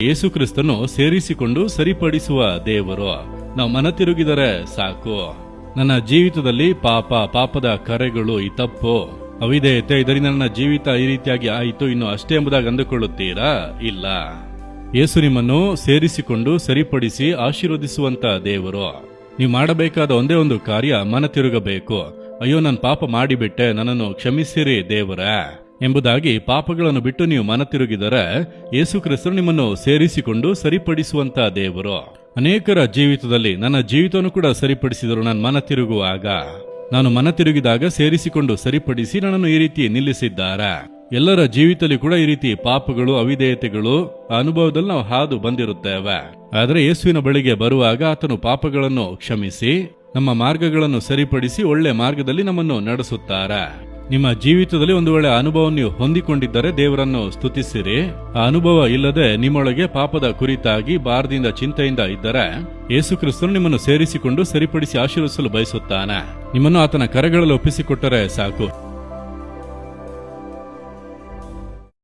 ಯೇಸು ಕ್ರಿಸ್ತನು ಸೇರಿಸಿಕೊಂಡು ಸರಿಪಡಿಸುವ ದೇವರು. ನಾವು ಮನ ತಿರುಗಿದರೆ ಸಾಕು. ನನ್ನ ಜೀವಿತದಲ್ಲಿ ಪಾಪದ ಕರೆಗಳು, ಈ ತಪ್ಪು, ಅವಿಧೇಯತೆ, ಇದರಿಂದ ನನ್ನ ಜೀವಿತ ಈ ರೀತಿಯಾಗಿ ಆಯಿತು, ಇನ್ನು ಅಷ್ಟೇ ಎಂಬುದಾಗಿ ಅಂದುಕೊಳ್ಳುತ್ತೀರಾ? ಇಲ್ಲ. ಯೇಸು ನಿಮ್ಮನ್ನು ಸೇರಿಸಿಕೊಂಡು ಸರಿಪಡಿಸಿ ಆಶೀರ್ವದಿಸುವಂತ ದೇವರು. ನೀವು ಮಾಡಬೇಕಾದ ಒಂದೇ ಒಂದು ಕಾರ್ಯ, ಮನ ತಿರುಗಬೇಕು. ಅಯ್ಯೋ, ನಾನು ಪಾಪ ಮಾಡಿಬಿಟ್ಟೆ, ನನ್ನನ್ನು ಕ್ಷಮಿಸಿರಿ ದೇವರೇ ಎಂಬುದಾಗಿ ಪಾಪಗಳನ್ನು ಬಿಟ್ಟು ನೀವು ಮನ ತಿರುಗಿದರೆ ಯೇಸು ಕ್ರಿಸ್ತನು ನಿಮ್ಮನ್ನು ಸೇರಿಸಿಕೊಂಡು ಸರಿಪಡಿಸುವಂತ ದೇವರು. ಅನೇಕರ ಜೀವಿತದಲ್ಲಿ, ನನ್ನ ಜೀವಿತವನ್ನು ಕೂಡ ಸರಿಪಡಿಸಿದರು. ನಾನು ಮನ ತಿರುಗುವಾಗ, ನಾನು ಮನ ತಿರುಗಿದಾಗ ಸೇರಿಸಿಕೊಂಡು ಸರಿಪಡಿಸಿ ನನ್ನನ್ನು ಈ ರೀತಿ ನಿಲ್ಲಿಸಿದ್ದಾರೆ. ಎಲ್ಲರ ಜೀವಿತದಲ್ಲಿ ಕೂಡ ಈ ರೀತಿ ಪಾಪಗಳು, ಅವಿಧೇಯತೆಗಳು ಅನುಭವದಲ್ಲಿ ನಾವು ಹಾದು ಬಂದಿರುತ್ತೇವೆ. ಆದರೆ ಯೇಸುವಿನ ಬಳಿಗೆ ಬರುವಾಗ ಆತನು ಪಾಪಗಳನ್ನು ಕ್ಷಮಿಸಿ ನಮ್ಮ ಮಾರ್ಗಗಳನ್ನು ಸರಿಪಡಿಸಿ ಒಳ್ಳೆ ಮಾರ್ಗದಲ್ಲಿ ನಮ್ಮನ್ನು ನಡೆಸುತ್ತಾರೆ. ನಿಮ್ಮ ಜೀವಿತದಲ್ಲಿ ಒಂದು ವೇಳೆ ಅನುಭವ ನೀವು ಹೊಂದಿಕೊಂಡಿದ್ದರೆ ದೇವರನ್ನು ಸ್ತುತಿಸಿರಿ. ಆ ಅನುಭವ ಇಲ್ಲದೆ ನಿಮ್ಮೊಳಗೆ ಪಾಪದ ಕುರಿತಾಗಿ ಭಾರದಿಂದ ಚಿಂತೆಯಿಂದ ಇದ್ದರೆ ಯೇಸು ಕ್ರಿಸ್ತನು ನಿಮ್ಮನ್ನು ಸೇರಿಸಿಕೊಂಡು ಸರಿಪಡಿಸಿ ಆಶೀರ್ವದಿಸಲು ಬಯಸುತ್ತಾನೆ. ನಿಮ್ಮನ್ನು ಆತನ ಕರೆಗಳಲ್ಲಿ ಒಪ್ಪಿಸಿಕೊಟ್ಟರೆ ಸಾಕು.